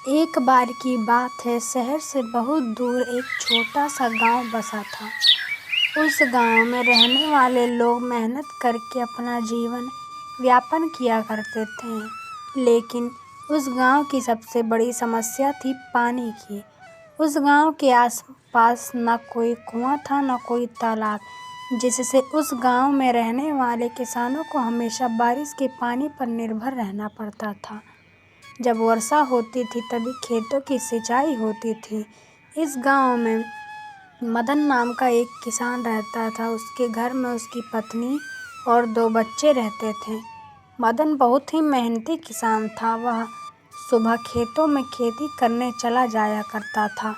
एक बार की बात है, शहर से बहुत दूर एक छोटा सा गांव बसा था। उस गांव में रहने वाले लोग मेहनत करके अपना जीवन यापन किया करते थे, लेकिन उस गांव की सबसे बड़ी समस्या थी पानी की। उस गांव के आसपास न कोई कुआं था, न कोई तालाब, जिससे उस गांव में रहने वाले किसानों को हमेशा बारिश के पानी पर निर्भर रहना पड़ता था। जब वर्षा होती थी तभी खेतों की सिंचाई होती थी। इस गांव में मदन नाम का एक किसान रहता था। उसके घर में उसकी पत्नी और 2 बच्चे रहते थे। मदन बहुत ही मेहनती किसान था। वह सुबह खेतों में खेती करने चला जाया करता था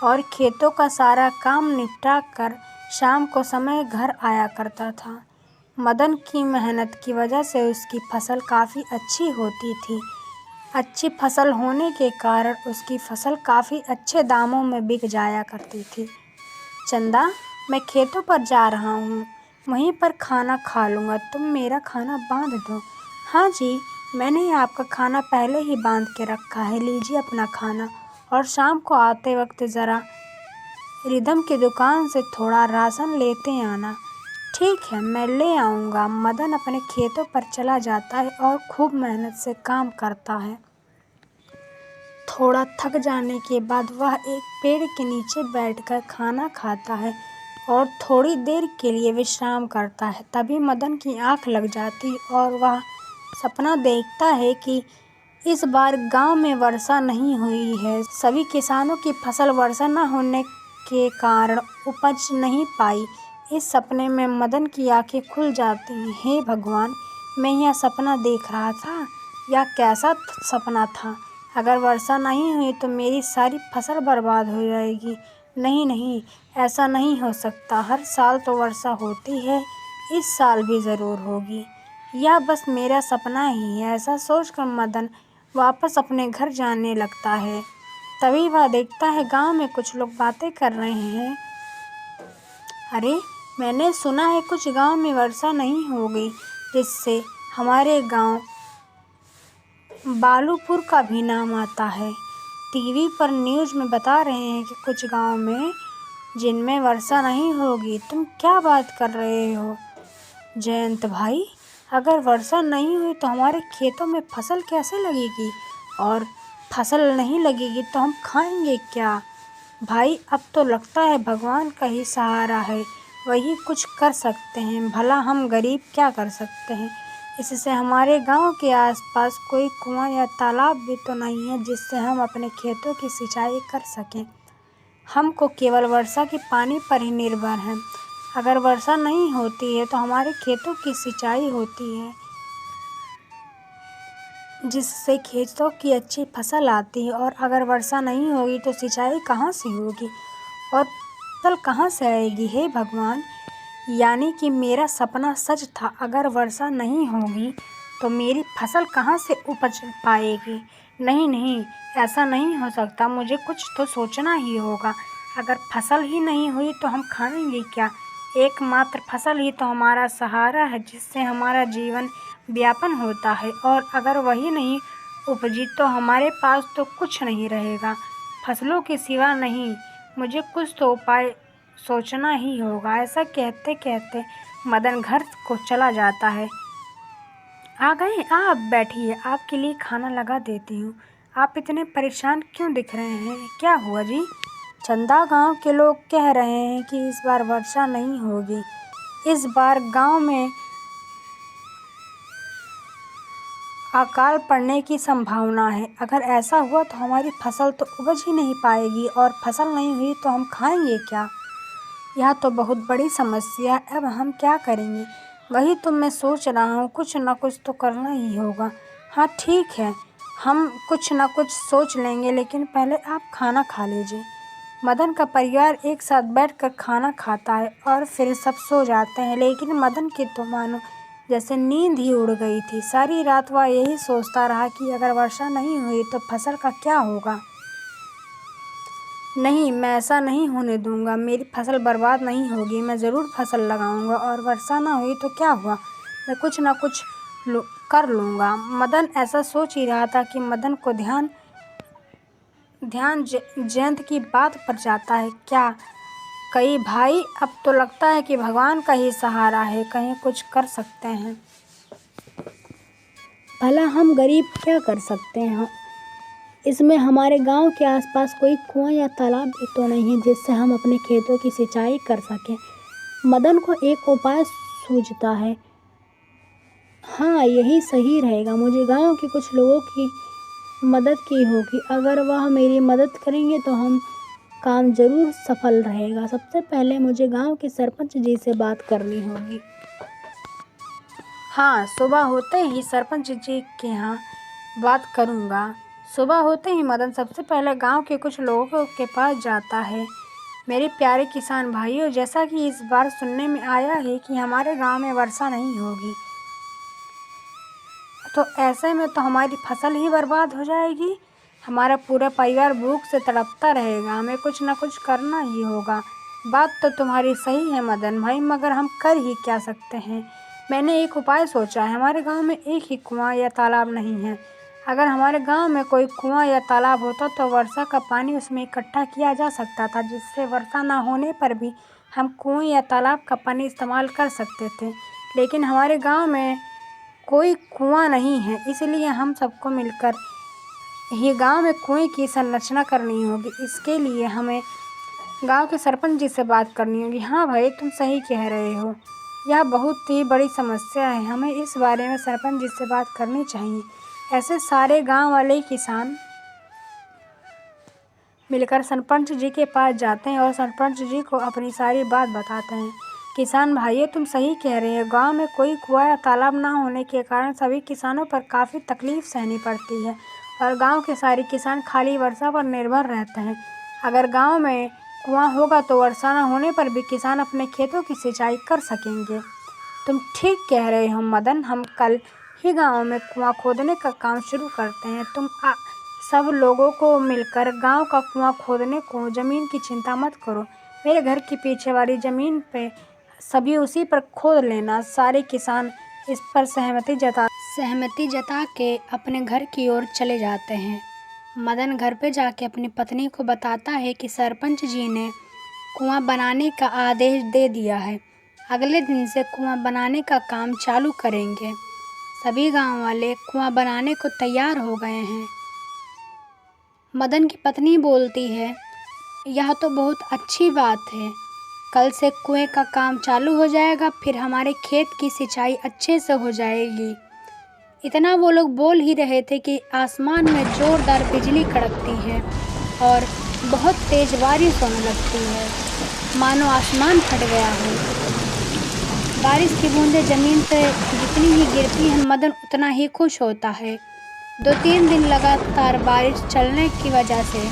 और खेतों का सारा काम निपटा कर शाम को समय घर आया करता था। मदन की मेहनत की वजह से उसकी फसल काफ़ी अच्छी होती थी। अच्छी फसल होने के कारण उसकी फसल काफ़ी अच्छे दामों में बिक जाया करती थी। चंदा, मैं खेतों पर जा रहा हूँ, वहीं पर खाना खा लूँगा, तुम मेरा खाना बांध दो। हाँ जी, मैंने आपका खाना पहले ही बांध के रखा है, लीजिए अपना खाना। और शाम को आते वक्त ज़रा रिदम की दुकान से थोड़ा राशन लेते आना। ठीक है, मैं ले आऊँगा। मदन अपने खेतों पर चला जाता है और खूब मेहनत से काम करता है। थोड़ा थक जाने के बाद वह एक पेड़ के नीचे बैठकर खाना खाता है और थोड़ी देर के लिए विश्राम करता है। तभी मदन की आंख लग जाती और वह सपना देखता है कि इस बार गांव में वर्षा नहीं हुई है। सभी किसानों की फसल वर्षा न होने के कारण उपज नहीं पाई। इस सपने में मदन की आंखें खुल जाती हैं। हे भगवान, मैं यह सपना देख रहा था या कैसा सपना था? अगर वर्षा नहीं हुई तो मेरी सारी फसल बर्बाद हो जाएगी। नहीं नहीं, ऐसा नहीं हो सकता। हर साल तो वर्षा होती है, इस साल भी ज़रूर होगी। यह बस मेरा सपना ही है। ऐसा सोचकर मदन वापस अपने घर जाने लगता है। तभी वह देखता है गांव में कुछ लोग बातें कर रहे हैं। अरे, मैंने सुना है कुछ गांव में वर्षा नहीं होगी, जिससे हमारे गांव बालूपुर का भी नाम आता है। टीवी पर न्यूज़ में बता रहे हैं कि कुछ गांव में जिनमें वर्षा नहीं होगी। तुम क्या बात कर रहे हो जयंत भाई? अगर वर्षा नहीं हुई तो हमारे खेतों में फसल कैसे लगेगी? और फसल नहीं लगेगी तो हम खाएंगे क्या? भाई, अब तो लगता है भगवान का ही सहारा है, वही कुछ कर सकते हैं। भला हम गरीब क्या कर सकते हैं? इससे हमारे गांव के आसपास कोई कुआं या तालाब भी तो नहीं है जिससे हम अपने खेतों की सिंचाई कर सकें। हमको केवल वर्षा के पानी पर ही निर्भर हैं। अगर वर्षा नहीं होती है तो हमारे खेतों की सिंचाई होती है, जिससे खेतों की अच्छी फसल आती है। और अगर वर्षा नहीं होगी तो सिंचाई कहाँ से होगी और फसल कहाँ से आएगी? हे भगवान, यानी कि मेरा सपना सच था। अगर वर्षा नहीं होगी तो मेरी फसल कहाँ से उपज पाएगी? नहीं नहीं, ऐसा नहीं हो सकता। मुझे कुछ तो सोचना ही होगा। अगर फसल ही नहीं हुई तो हम खाएंगे क्या? एकमात्र फसल ही तो हमारा सहारा है, जिससे हमारा जीवन व्यापन होता है। और अगर वही नहीं उपजी तो हमारे पास तो कुछ नहीं रहेगा। फसलों के सिवा नहीं, मुझे कुछ तो उपाय सोचना ही होगा। ऐसा कहते कहते मदन घर को चला जाता है। आ गए आप? बैठिए, आपके लिए खाना लगा देती हूँ। आप इतने परेशान क्यों दिख रहे हैं? क्या हुआ जी? चंदा, गांव के लोग कह रहे हैं कि इस बार वर्षा नहीं होगी। इस बार गांव में अकाल पड़ने की संभावना है। अगर ऐसा हुआ तो हमारी फसल तो उपज ही नहीं पाएगी और फसल नहीं हुई तो हम खाएंगे क्या? यह तो बहुत बड़ी समस्या है। अब हम क्या करेंगे? वही तो मैं सोच रहा हूँ, कुछ न कुछ तो करना ही होगा। हाँ ठीक है, हम कुछ न कुछ सोच लेंगे, लेकिन पहले आप खाना खा लीजिए। मदन का परिवार एक साथ बैठकर खाना खाता है और फिर सब सो जाते हैं। लेकिन मदन की तो मानो जैसे नींद ही उड़ गई थी। सारी रात वह यही सोचता रहा कि अगर वर्षा नहीं हुई तो फसल का क्या होगा। नहीं, मैं ऐसा नहीं होने दूंगा। मेरी फसल बर्बाद नहीं होगी। मैं ज़रूर फसल लगाऊंगा और वर्षा ना हुई तो क्या हुआ, मैं कुछ ना कुछ कर लूँगा। मदन ऐसा सोच ही रहा था कि मदन को ध्यान ध्यान जयंत की बात पर जाता है। क्या कई भाई, अब तो लगता है कि भगवान का ही सहारा है, कहीं कुछ कर सकते हैं। भला हम गरीब क्या कर सकते हैं? इसमें हमारे गांव के आसपास कोई कुआं या तालाब भी तो नहीं है जिससे हम अपने खेतों की सिंचाई कर सकें। मदन को एक उपाय सूझता है। हाँ, यही सही रहेगा। मुझे गांव के कुछ लोगों की मदद की होगी। अगर वह मेरी मदद करेंगे तो हम काम जरूर सफल रहेगा। सबसे पहले मुझे गांव के सरपंच जी से बात करनी होगी। हाँ, सुबह होते ही सरपंच जी के यहाँ बात करूँगा। सुबह होते ही मदन सबसे पहले गांव के कुछ लोगों के पास जाता है। मेरे प्यारे किसान भाइयों, जैसा कि इस बार सुनने में आया है कि हमारे गांव में वर्षा नहीं होगी, तो ऐसे में तो हमारी फसल ही बर्बाद हो जाएगी। हमारा पूरा परिवार भूख से तड़पता रहेगा। हमें कुछ ना कुछ करना ही होगा। बात तो तुम्हारी सही है मदन भाई, मगर हम कर ही क्या सकते हैं। मैंने एक उपाय सोचा है। हमारे गांव में एक ही कुआं या तालाब नहीं है। अगर हमारे गांव में कोई कुआं या तालाब होता तो वर्षा का पानी उसमें इकट्ठा किया जा सकता था, जिससे वर्षा ना होने पर भी हम कुएं या तालाब का पानी इस्तेमाल कर सकते थे। लेकिन हमारे गांव में कोई कुआं नहीं है, इसलिए हम सबको मिलकर ही गांव में कुएं की संरचना करनी होगी। इसके लिए हमें गांव के सरपंच जी से बात करनी होगी। हाँ भाई, तुम सही कह रहे हो, यह बहुत ही बड़ी समस्या है। हमें इस बारे में सरपंच जी से बात करनी चाहिए। ऐसे सारे गांव वाले किसान मिलकर सरपंच जी के पास जाते हैं और सरपंच जी को अपनी सारी बात बताते हैं। किसान भाइयों, तुम सही कह रहे हो। गांव में कोई कुआं या तालाब ना होने के कारण सभी किसानों पर काफ़ी तकलीफ सहनी पड़ती है और गांव के सारे किसान खाली वर्षा पर निर्भर रहते हैं। अगर गांव में कुआं होगा तो वर्षा न होने पर भी किसान अपने खेतों की सिंचाई कर सकेंगे। तुम ठीक कह रहे हो मदन, हम कल ही गांव में कुआं खोदने का काम शुरू करते हैं। तुम सब लोगों को मिलकर गांव का कुआं खोदने को, जमीन की चिंता मत करो। मेरे घर के पीछे वाली ज़मीन पे सभी उसी पर खोद लेना। सारे किसान इस पर सहमति जता के अपने घर की ओर चले जाते हैं। मदन घर पे जाके अपनी पत्नी को बताता है कि सरपंच जी ने कुआं बनाने का आदेश दे दिया है। अगले दिन से कुआं बनाने का काम चालू करेंगे। सभी गांव वाले कुआं बनाने को तैयार हो गए हैं। मदन की पत्नी बोलती है, यह तो बहुत अच्छी बात है। कल से कुएं का काम चालू हो जाएगा, फिर हमारे खेत की सिंचाई अच्छे से हो जाएगी। इतना वो लोग बोल ही रहे थे कि आसमान में जोरदार बिजली कड़कती है और बहुत तेज बारिश होने लगती है, मानो आसमान फट गया हो। बारिश की बूंदें ज़मीन पे जितनी ही गिरती हैं, मदन उतना ही खुश होता है। 2-3 दिन लगातार बारिश चलने की वजह से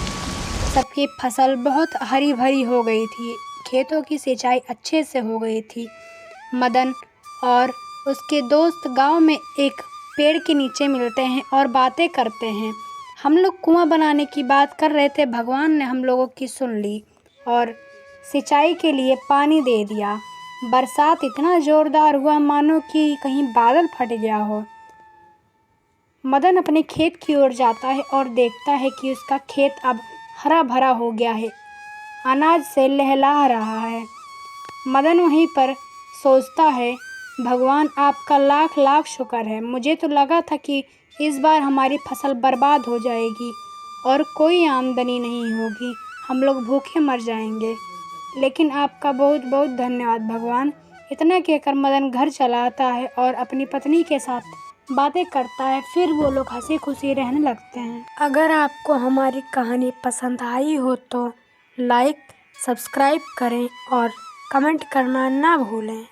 सबकी फसल बहुत हरी भरी हो गई थी। खेतों की सिंचाई अच्छे से हो गई थी। मदन और उसके दोस्त गांव में एक पेड़ के नीचे मिलते हैं और बातें करते हैं। हम लोग कुआं बनाने की बात कर रहे थे, भगवान ने हम लोगों की सुन ली और सिंचाई के लिए पानी दे दिया। बरसात इतना ज़ोरदार हुआ मानो कि कहीं बादल फट गया हो। मदन अपने खेत की ओर जाता है और देखता है कि उसका खेत अब हरा भरा हो गया है, अनाज से लहला रहा है। मदन वहीं पर सोचता है, भगवान आपका लाख लाख शुक्र है। मुझे तो लगा था कि इस बार हमारी फसल बर्बाद हो जाएगी और कोई आमदनी नहीं होगी, हम लोग भूखे मर जाएंगे। लेकिन आपका बहुत बहुत धन्यवाद भगवान। इतना कहकर मदन घर चला आता है और अपनी पत्नी के साथ बातें करता है। फिर वो लोग हंसी खुशी रहने लगते हैं। अगर आपको हमारी कहानी पसंद आई हो तो लाइक, सब्सक्राइब करें और कमेंट करना ना भूलें।